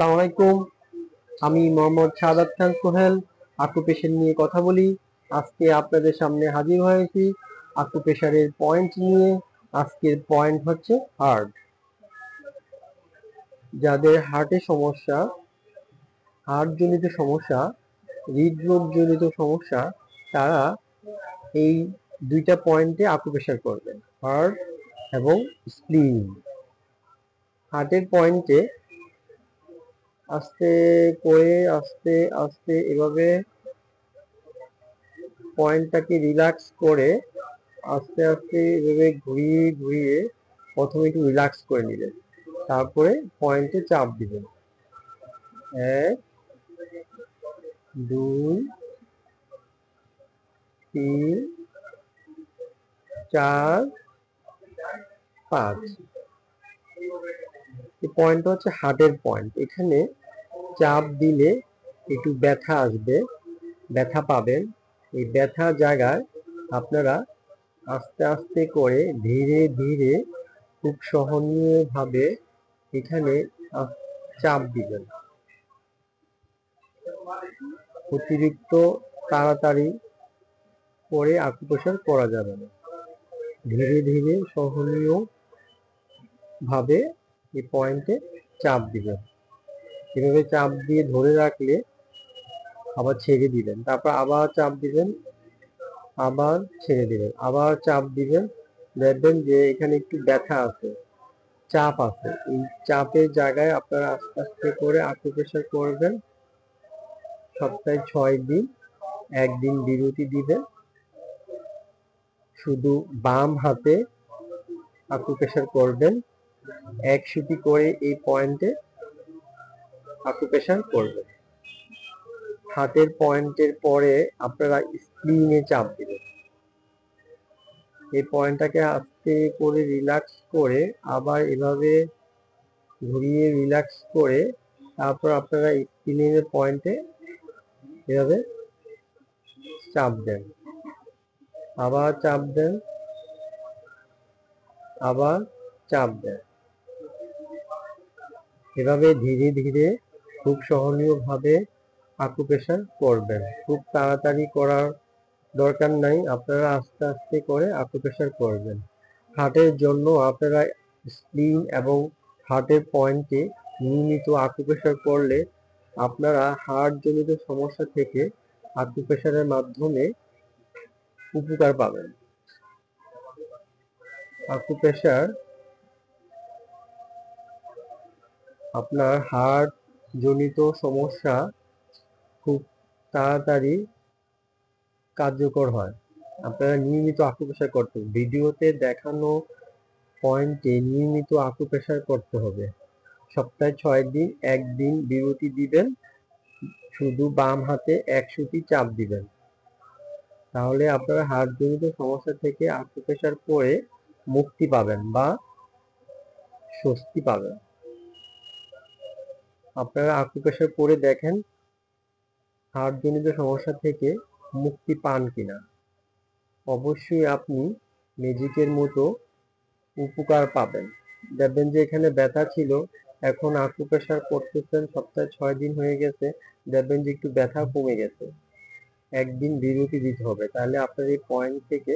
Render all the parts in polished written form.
আসসালামু আলাইকুম। আমি মোহাম্মদ শাহাদাত খান সোহেল আকুপেশার নিয়ে কথা বলি। আজকে আপনাদের সামনে হাজির হয়েছি আকুপেশারের পয়েন্ট নিয়ে। আজকের পয়েন্ট হচ্ছে হার্ট। যাদের হার্টের সমস্যা, হার্টজনিত সমস্যা, হৃদরোগজনিত সমস্যা, তারা এই দুইটা পয়েন্টে আকুপেশার করবেন, হার্ট এবং স্প্লিন। হার্টের পয়েন্টে আস্তে করে আস্তে আস্তে এভাবে পয়েন্টটাকে রিল্যাক্স করে আস্তে আস্তে এভাবে ঘুরিয়ে ঘুরিয়ে প্রথমে একটু রিল্যাক্স করে নিলেন, তারপরে পয়েন্টে চাপ দিবেন। 1 2 3 4 5। এই পয়েন্টটা হচ্ছে হার্টের পয়েন্ট। এখানে চাপ দিলে একটু ব্যথা আসবে, ব্যথা পাবেন। এই ব্যথা জায়গায় আপনারা আস্তে আস্তে করে ধীরে ধীরে খুব সহনীয়ভাবে এখানে চাপ দিবেন। অতিরিক্ত তাড়াতাড়ি করে আকুপ্রেশার করা যাবে না। ধীরে ধীরে সহনীয় ভাবে এই পয়েন্টে চাপ দিবেন। এভাবে চাপ দিয়ে ধরে রাখলে আবার ছেড়ে দিবেন, তারপর আবার চাপ দিবেন, আবার ছেড়ে দিবেন, আবার চাপ দিবেন। দেখবেন যে এখানে একটু ব্যথা আছে, চাপ আছে। এই চাপের জায়গায় আপনারা আস্তে আস্তে করে আকুপ্রেশার করবেন। সপ্তাহে 6 দিন, একদিন বিরতি দিবেন। শুধু বাম হাতে আকুপ্রেশার করবেন, 1 সুতি করে এই পয়েন্টে আকুপ্রেশার করবেন। হাতের পয়েন্টের পরে আপনারা স্প্লিনে চাপ দিবেন। এই পয়েন্টটাকে আস্তে করে রিল্যাক্স করে আবার এভাবে ঘুরিয়ে রিল্যাক্স করে তারপর আপনারা স্প্লিনের পয়েন্টে এভাবে চাপ দেন, আবার চাপ দেন, আবার চাপ দেন। এভাবে ধীরে ধীরে খুব সহনীয়ভাবে আকুপ্রেশার করবেন। খুব তাড়াতাড়ি করার দরকার নাই, আপনারা আস্তে আস্তে করে আকুপ্রেশার করবেন। হার্টের জন্য আপনারা স্প্লিন এবং হার্টের পয়েন্টে নিয়মিত আকুপ্রেশার করলে আপনারা হার্টজনিত সমস্যা থেকে আকুপ্রেশারের মাধ্যমে উপকার পাবেন। আকুপ্রেশার আপনার হার্ট জনিত সমস্যা খুব তাড়াতাড়ি কার্যকর হয়। আপনারা নিয়মিত আকুপ্রেশার করতে হবে। ভিডিওতে দেখানো পয়েন্টে নিয়মিত আকুপ্রেশার করতে হবে। সপ্তাহে 6 দিন, একদিন বিরতি দিবেন। শুধু বাম হাতে 1 সুতি চাপ দিবেন। তাহলে আপনারা হার্টজনিত সমস্যা থেকে আকুপ্রেশার করে মুক্তি পাবেন বা স্বস্তি পাবেন। আপনারা আকুপ্রেশার করে দেখেন হার্টজনিত সমস্যা থেকে মুক্তি পান কিনা। অবশ্যই আপনি ম্যাজিকের মতো উপকার পাবেন। দেখবেন যে এখানে ব্যথা ছিল, এখন আকুপ্রেশার করতেছেন, সপ্তাহে 6 দিন হয়ে গেছে, দেখবেন যে একটু ব্যথা কমে গেছে। একদিন বিরতি দিতে হবে, তাহলে আপনার এই পয়েন্ট থেকে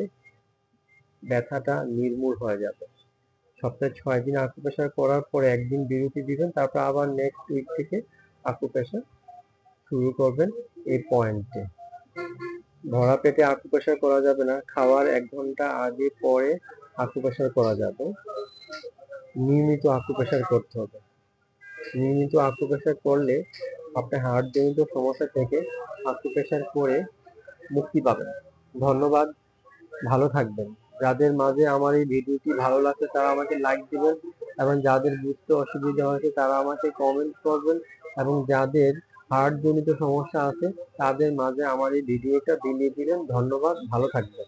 ব্যথাটা নির্মূল হয়ে যাবে। সপ্তাহে 6 দিন আকুপ্রেশার করার পরে একদিন বিরতি দিবেন, তারপর আবার নেক্সট উইক থেকে আকুপ্রেশার শুরু করবেন এই পয়েন্টে। ভরা পেটে আকুপ্রেশার করা যাবে না, খাওয়ার 1 ঘন্টা আগে পরে আকুপ্রেশার করা যাবে। নিয়মিত আকুপ্রেশার করতে হবে। নিয়মিত আকুপ্রেশার করলে আপনার হার্টজনিত সমস্যা থেকে আকুপ্রেশার করে মুক্তি পাবেন। ধন্যবাদ, ভালো থাকবেন। যাদের মাঝে আমার এই ভিডিওটি ভালো লাগছে তারা আমাকে লাইক দিবেন, এবং যাদের বুঝতে অসুবিধা হয়েছে তারা আমাকে কমেন্ট করবেন, এবং যাদের হার্টজনিত সমস্যা আছে তাদের মাঝে আমার এই ভিডিওটা বিলিয়ে দিবেন। ধন্যবাদ, ভালো থাকবেন।